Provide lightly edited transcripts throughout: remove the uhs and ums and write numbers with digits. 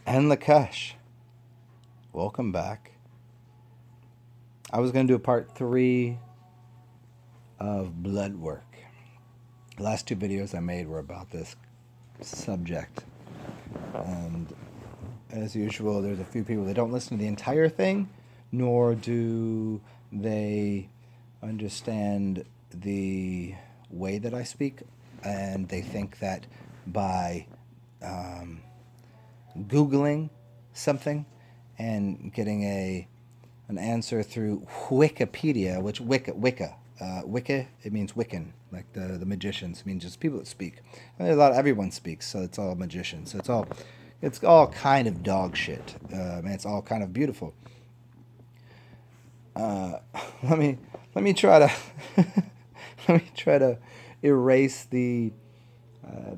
And Lakesh, welcome back. I was going to do a part 3 of blood work. The last 2 videos I made were about this subject. And as usual, there's a few people that don't listen to the entire thing, nor do they understand the way that I speak. And they think that by Googling something and getting an answer through Wikipedia, which Wicca, it means Wiccan, like the magicians. It means just people that speak. And there's a lot. Everyone speaks, so it's all magicians. So it's all kind of dog shit. And it's all kind of beautiful. Uh, let me let me try to let me try to erase the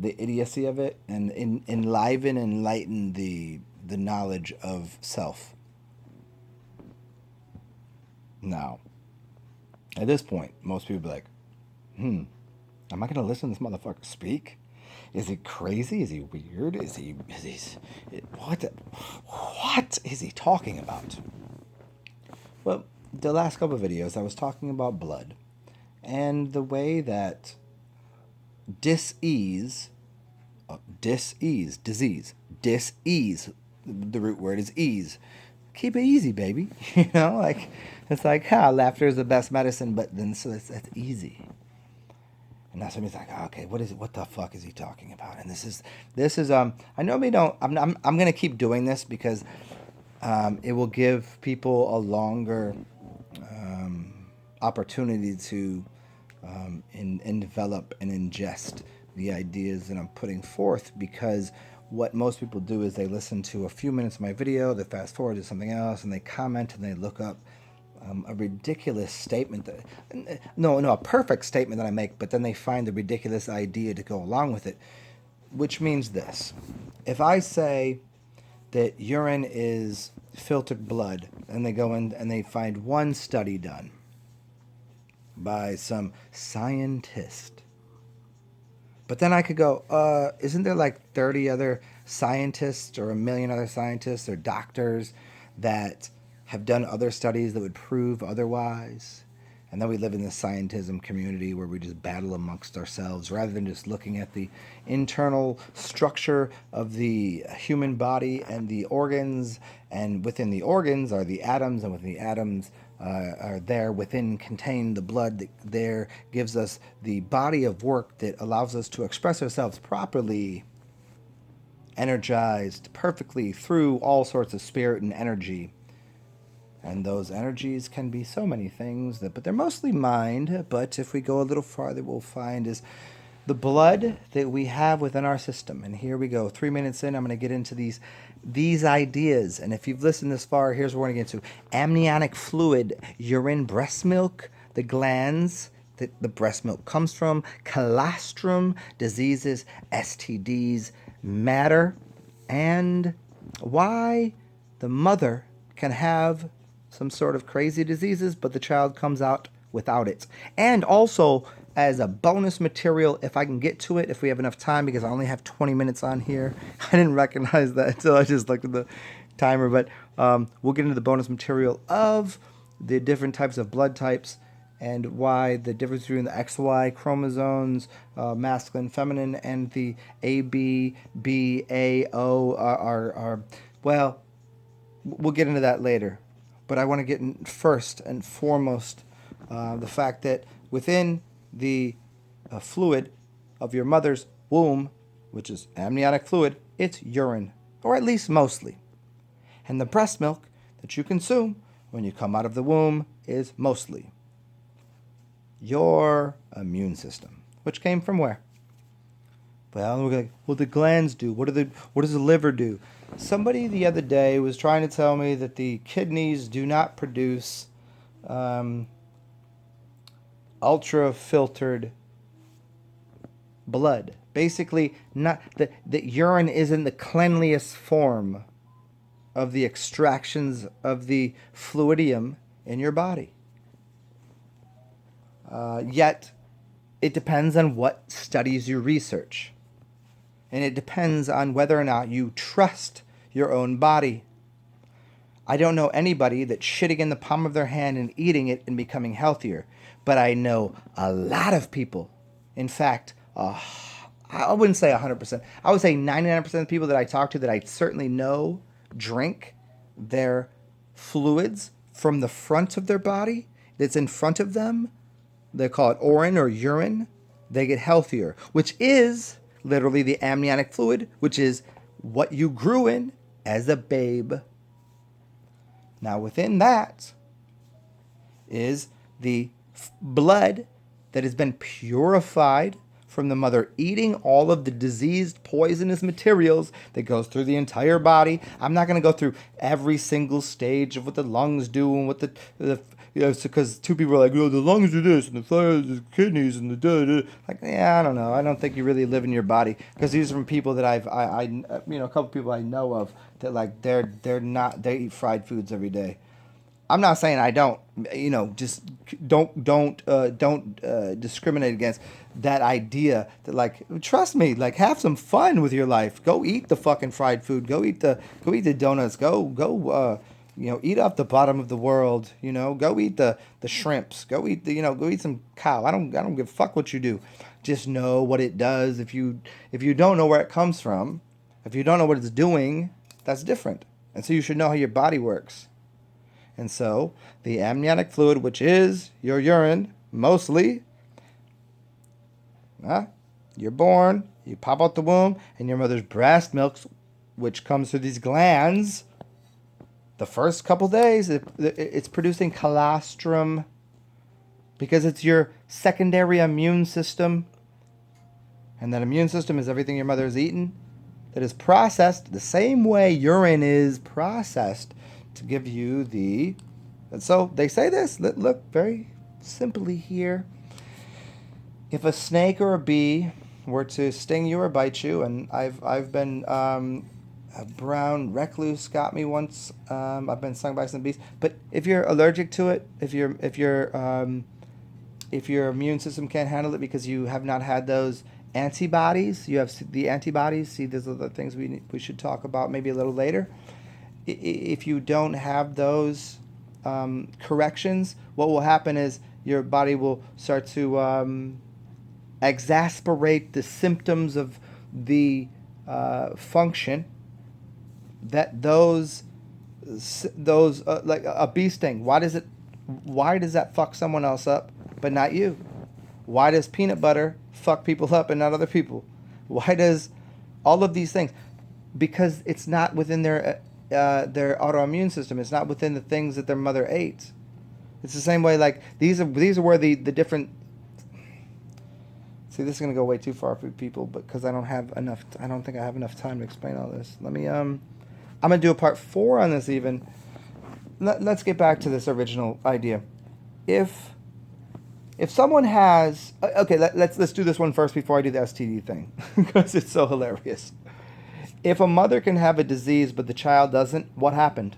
idiocy of it and enliven and enlighten the knowledge of self. Now, at this point, most people be like, am I going to listen to this motherfucker speak? Is he crazy? Is he weird? What? What is he talking about? Well, the last couple of videos, I was talking about blood and the way that disease, disease, the root word is ease. Keep it easy, baby. Like it's like, laughter is the best medicine, but then so that's easy. And that's when he's like, okay, what is it? What the fuck is he talking about? And this is I normally don't. I'm gonna keep doing this because it will give people a longer opportunity to develop and ingest the ideas that I'm putting forth, because what most people do is they listen to a few minutes of my video, they fast forward to something else, and they comment and they look up a ridiculous statement a perfect statement that I make, but then they find the ridiculous idea to go along with it, which means this. If I say that urine is filtered blood, and they go in and they find one study done by some scientist, but then I could go, isn't there like 30 other scientists or a million other scientists or doctors that have done other studies that would prove otherwise? And then we live in this scientism community where we just battle amongst ourselves rather than just looking at the internal structure of the human body and the organs. And within the organs are the atoms, and within the atoms are there within contain the blood that there gives us the body of work that allows us to express ourselves properly, energized perfectly through all sorts of spirit and energy. And those energies can be so many things, but they're mostly mind. But if we go a little farther, we'll find is the blood that we have within our system. And here we go. 3 minutes in, I'm going to get into these ideas. And if you've listened this far, here's what we're going to get into: amniotic fluid, urine, breast milk, the glands that the breast milk comes from, colostrum, diseases, STDs, matter, and why the mother can have some sort of crazy diseases, but the child comes out without it. And also, as a bonus material, if I can get to it, if we have enough time, because I only have 20 minutes on here. I didn't recognize that until I just looked at the timer, but we'll get into the bonus material of the different types of blood types and why the difference between the XY chromosomes, masculine, feminine, and the AB, B, A, O are well, we'll get into that later. But I want to get in first and foremost the fact that within the fluid of your mother's womb, which is amniotic fluid, it's urine, or at least mostly. And the breast milk that you consume when you come out of the womb is mostly your immune system, which came from where? Well, we're like, what do the glands do? What does the liver do? Somebody the other day was trying to tell me that the kidneys do not produce ultra filtered blood. Basically, not that urine isn't the cleanliest form of the extractions of the fluidium in your body. Yet, it depends on what studies you research. And it depends on whether or not you trust your own body. I don't know anybody that's shitting in the palm of their hand and eating it and becoming healthier. But I know a lot of people. In fact, I wouldn't say 100%. I would say 99% of the people that I talk to that I certainly know drink their fluids from the front of their body that's in front of them. They call it urine or urine. They get healthier, which is literally the amniotic fluid, which is what you grew in as a babe. Now, within that is the blood that has been purified from the mother eating all of the diseased, poisonous materials that goes through the entire body. I'm not going to go through every single stage of what the lungs do and what because two people are like, oh, the lungs do this and the kidneys and the like, yeah, I don't know. I don't think you really live in your body, because these are from people that a couple people I know of that like they eat fried foods every day. I'm not saying I don't, just don't discriminate against that idea that, like, trust me, like, have some fun with your life. Go eat the fucking fried food. Go eat the donuts. Go eat off the bottom of the world. Go eat the shrimps. Go eat go eat some cow. I don't give a fuck what you do. Just know what it does. If you don't know where it comes from, if you don't know what it's doing, that's different. And so you should know how your body works. And so the amniotic fluid, which is your urine, mostly, you're born, you pop out the womb, and your mother's breast milk, which comes through these glands, the first couple days, it's producing colostrum, because it's your secondary immune system. And that immune system is everything your mother has eaten that is processed the same way urine is processed to give you and so they say this, look very simply here. If a snake or a bee were to sting you or bite you, and I've been, a brown recluse got me once, I've been stung by some bees, but if you're allergic to it, if your immune system can't handle it because you have not had those antibodies, you have the antibodies, see, those are the things we should talk about maybe a little later. If you don't have those corrections, what will happen is your body will start to exasperate the symptoms of the function that those like a bee sting. Why does that fuck someone else up but not you? Why does peanut butter fuck people up and not other people? Why does all of these things? Because it's not within their autoimmune system. It's not within the things that their mother ate. It's the same way, like, these are where the different... See, this is going to go way too far for people, but because I don't think I have enough time to explain all this. Let me, I'm going to do a part 4 on this even. Let's get back to this original idea. If someone has... Okay, let's do this one first before I do the STD thing, because it's so hilarious. If a mother can have a disease but the child doesn't, what happened?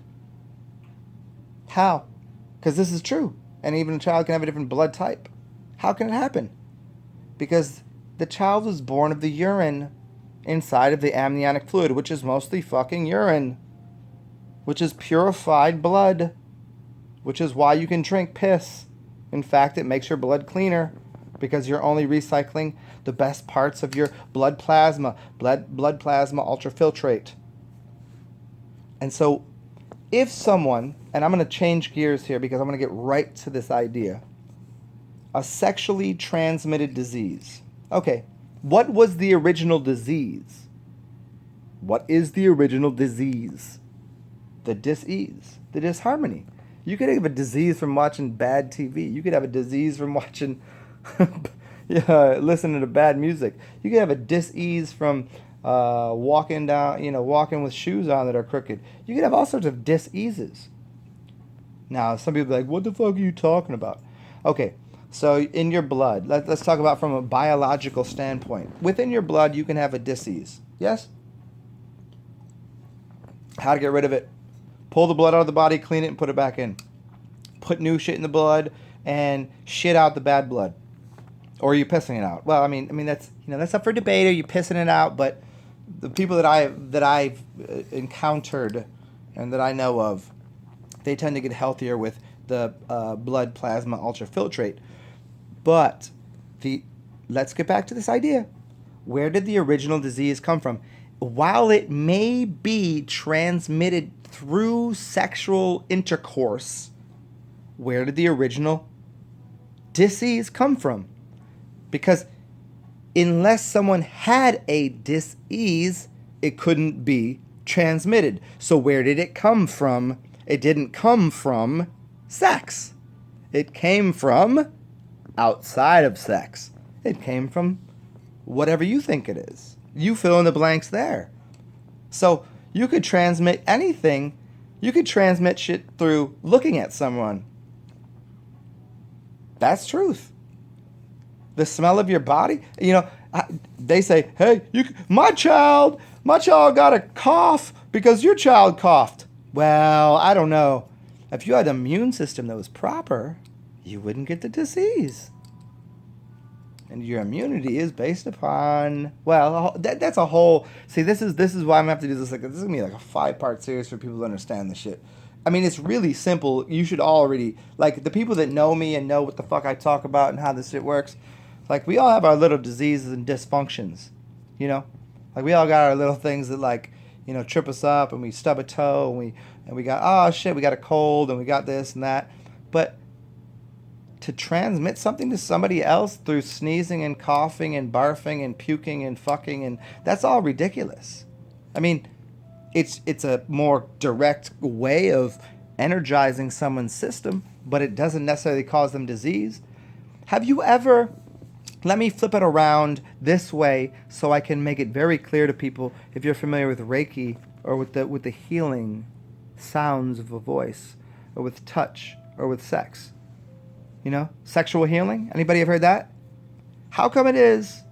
How? Because this is true. And even a child can have a different blood type. How can it happen? Because the child was born of the urine inside of the amniotic fluid, which is mostly fucking urine, which is purified blood, which is why you can drink piss. In fact, it makes your blood cleaner, because you're only recycling the best parts of your blood plasma ultrafiltrate. And so if someone, and I'm going to change gears here because I'm going to get right to this idea, a sexually transmitted disease. Okay, what was the original disease? What is the original disease? The dis-ease, the disharmony. You could have a disease from watching bad TV. You could have a disease from watching... listening to bad music. You could have a dis-ease from walking with shoes on that are crooked. You could have all sorts of dis-eases. Now, some people are like, what the fuck are you talking about? Okay, so in your blood, let's talk about from a biological standpoint. Within your blood, you can have a dis-ease. Yes? How to get rid of it? Pull the blood out of the body, clean it, and put it back in. Put new shit in the blood and shit out the bad blood. Or are you pissing it out? Well, I mean that's up for debate. Are you pissing it out? But the people that I've encountered and that I know of, they tend to get healthier with the blood plasma ultrafiltrate. But the let's get back to this idea. Where did the original disease come from? While it may be transmitted through sexual intercourse, where did the original disease come from? Because unless someone had a disease, it couldn't be transmitted. So where did it come from? It didn't come from sex. It came from outside of sex. It came from whatever you think it is. You fill in the blanks there. So you could transmit anything. You could transmit shit through looking at someone. That's truth. The smell of your body. You know, they say, hey, my child got a cough because your child coughed. Well, I don't know. If you had an immune system that was proper, you wouldn't get the disease. And your immunity is based upon, well, that's a whole, see, this is why I'm going to have to do this. Like, this is going to be like a 5-part series for people to understand this shit. I mean, it's really simple. You should already, like, the people that know me and know what the fuck I talk about and how this shit works, like, we all have our little diseases and dysfunctions, you know? Like, we all got our little things that, like, you know, trip us up, and we stub a toe, and we got, oh, shit, we got a cold, and we got this and that. But to transmit something to somebody else through sneezing and coughing and barfing and puking and fucking, and that's all ridiculous. I mean, it's a more direct way of energizing someone's system, but it doesn't necessarily cause them disease. Have you ever, let me flip it around this way so I can make it very clear to people, if you're familiar with Reiki or with the healing sounds of a voice, or with touch, or with sex. You know, sexual healing. Anybody have heard that? How come it is?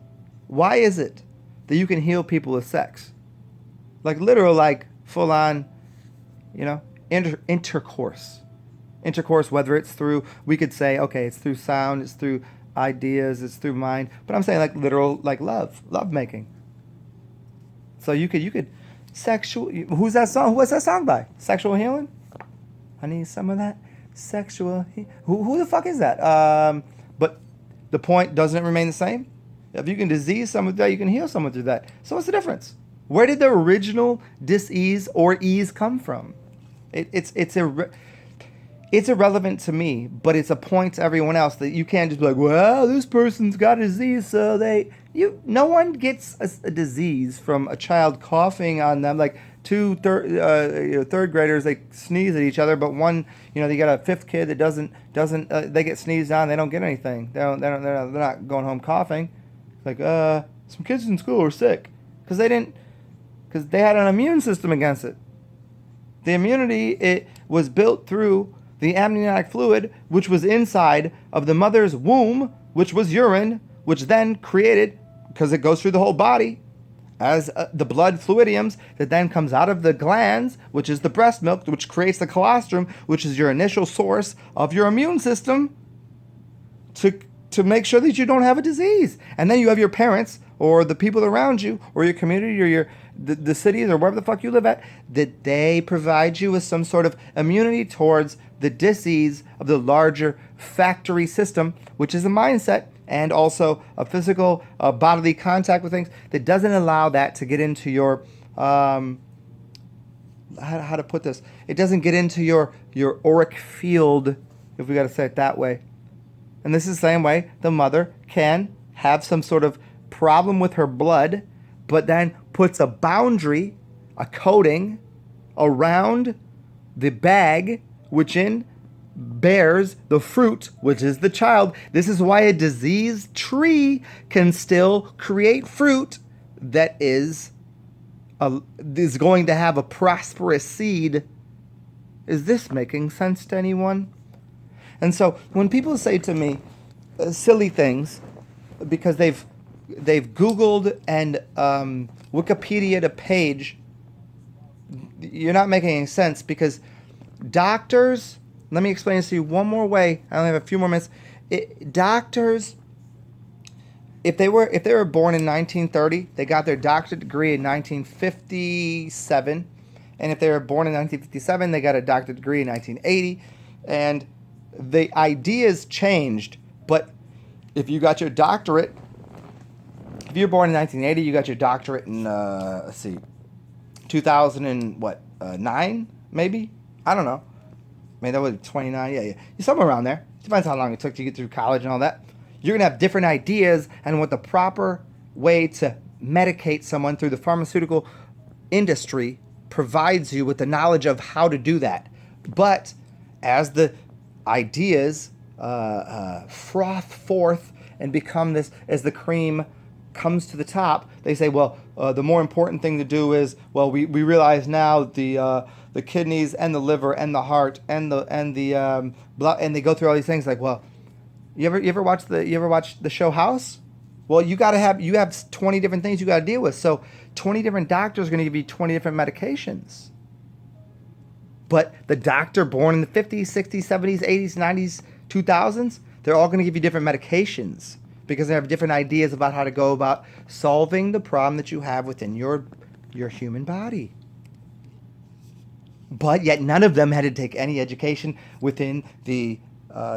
Why is it that you can heal people with sex? Like literal, like full on, you know, intercourse. Intercourse, whether it's through, we could say, okay, it's through sound, it's through ideas, it's through mind. But I'm saying like literal, like love making. So you could sexual. Who's that song? What's that song by? Sexual Healing. I need some of that. Sexual. Who the fuck is that? But the point doesn't remain the same. If you can disease someone through that, you can heal someone through that. So what's the difference? Where did the original disease or ease come from? It's irrelevant to me, but it's a point to everyone else that you can't just be like, well, this person's got a disease, so no one gets a disease from a child coughing on them. Like two third graders, they sneeze at each other, but one, you know, they got a fifth kid that doesn't they get sneezed on, they don't get anything. They're not going home coughing. Like some kids in school were sick because they had an immune system against it. The immunity, it was built through the amniotic fluid, which was inside of the mother's womb, which was urine, which then created, because it goes through the whole body, as the blood fluidiums that then comes out of the glands, which is the breast milk, which creates the colostrum, which is your initial source of your immune system to make sure that you don't have a disease. And then you have your parents or the people around you or your community or the cities or wherever the fuck you live at, that they provide you with some sort of immunity towards the disease of the larger factory system, which is a mindset and also a physical bodily contact with things that doesn't allow that to get into your, how to put this? It doesn't get into your auric field, if we got to say it that way. And this is the same way the mother can have some sort of problem with her blood, but then puts a boundary, a coating around the bag, which bears the fruit, which is the child. This is why a diseased tree can still create fruit that is going to have a prosperous seed. Is this making sense to anyone? And so when people say to me silly things because they've Googled and Wikipedia'd a page, you're not making any sense, because doctors, let me explain this to you one more way. I only have a few more minutes. Doctors if they were born in 1930, they got their doctorate degree in 1957, and if they were born in 1957, they got a doctorate degree in 1980, and the ideas changed. But if you got your doctorate, if you were born in 1980, you got your doctorate in let's see, 2000 and what, 9 maybe, I don't know. Maybe that was 29. Yeah, yeah. Somewhere around there. Depends how long it took to get through college and all that. You're going to have different ideas and what the proper way to medicate someone through the pharmaceutical industry provides you with the knowledge of how to do that. But as the ideas froth forth and become this, as the cream comes to the top, they say, well, the more important thing to do is, well, we realize now the kidneys and the liver and the heart and the blood, and they go through all these things like, well, you ever watch the show House? Well, you have 20 different things you got to deal with. So 20 different doctors are going to give you 20 different medications. But the doctor born in the 50s, 60s, 70s, 80s, 90s, 2000s, they're all going to give you different medications because they have different ideas about how to go about solving the problem that you have within your human body. But yet none of them had to take any education within the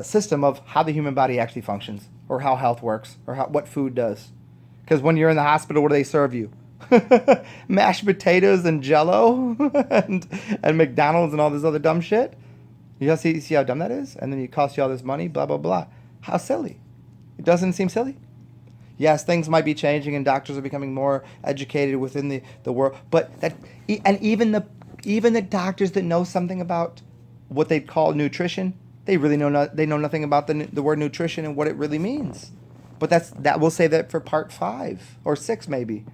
system of how the human body actually functions, or how health works, or what food does. Because when you're in the hospital, what do they serve you? Mashed potatoes and Jello and McDonald's and all this other dumb shit. You see how dumb that is? And then it costs you all this money, blah, blah, blah. How silly. It doesn't seem silly. Yes, things might be changing and doctors are becoming more educated within the world. But that, and even the doctors that know something about what they call nutrition, they really know nothing about the word nutrition and what it really means. But that we'll save that for part 5 or 6 maybe.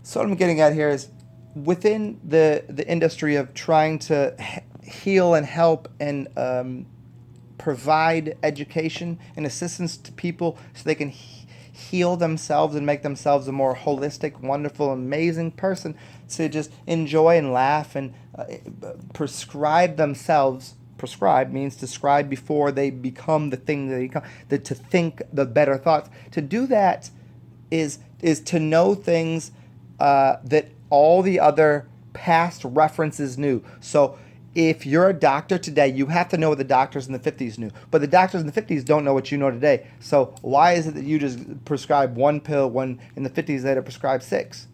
So what I'm getting at here is, within the industry of trying to heal and help and provide education and assistance to people so they can heal themselves and make themselves a more holistic, wonderful, amazing person, to just enjoy and laugh and prescribe themselves. Prescribe means to scribe before they become the thing they become. To think the better thoughts. To do that is to know things that all the other past references knew. So if you're a doctor today, you have to know what the doctors in the 50s knew. But the doctors in the 50s don't know what you know today. So why is it that you just prescribe one pill when in the 50s they had to prescribe 6?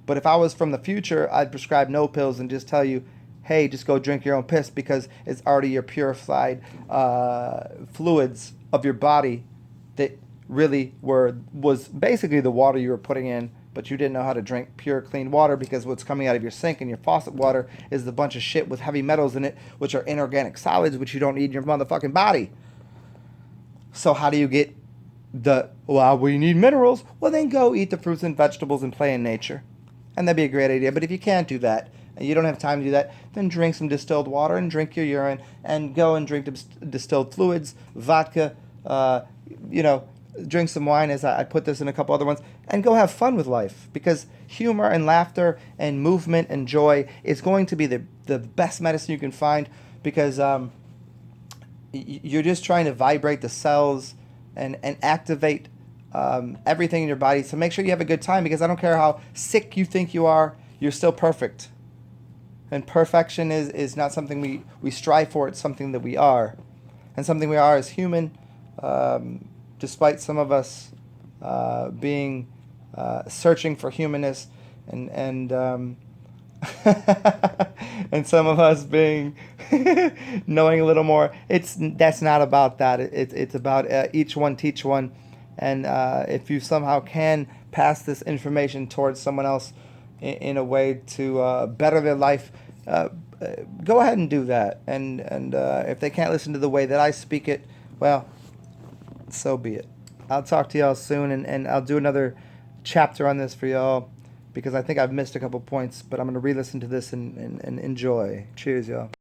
But if I was from the future, I'd prescribe no pills and just tell you, hey, just go drink your own piss, because it's already your purified fluids of your body that really was basically the water you were putting in, but you didn't know how to drink pure, clean water, because what's coming out of your sink and your faucet water is a bunch of shit with heavy metals in it, which are inorganic solids, which you don't need in your motherfucking body. So how do you get we need minerals? Well, then go eat the fruits and vegetables and play in nature. And that'd be a great idea. But if you can't do that, and you don't have time to do that, then drink some distilled water and drink your urine and go and drink distilled fluids, vodka, drink some wine, as I put this in a couple other ones, and go have fun with life, because humor and laughter and movement and joy is going to be the best medicine you can find, because you're just trying to vibrate the cells and activate everything in your body. So make sure you have a good time, because I don't care how sick you think you are, you're still perfect. And perfection is not something we strive for, it's something that we are. And something we are as human, despite some of us being searching for humanness, and and some of us being knowing a little more. That's not about that. It's about each one teach one, and if you somehow can pass this information towards someone else in a way to better their life, go ahead and do that. And if they can't listen to the way that I speak it, well, so be it. I'll talk to y'all soon, and I'll do another chapter on this for y'all, because I think I've missed a couple points, but I'm going to re-listen to this and enjoy. Cheers, y'all.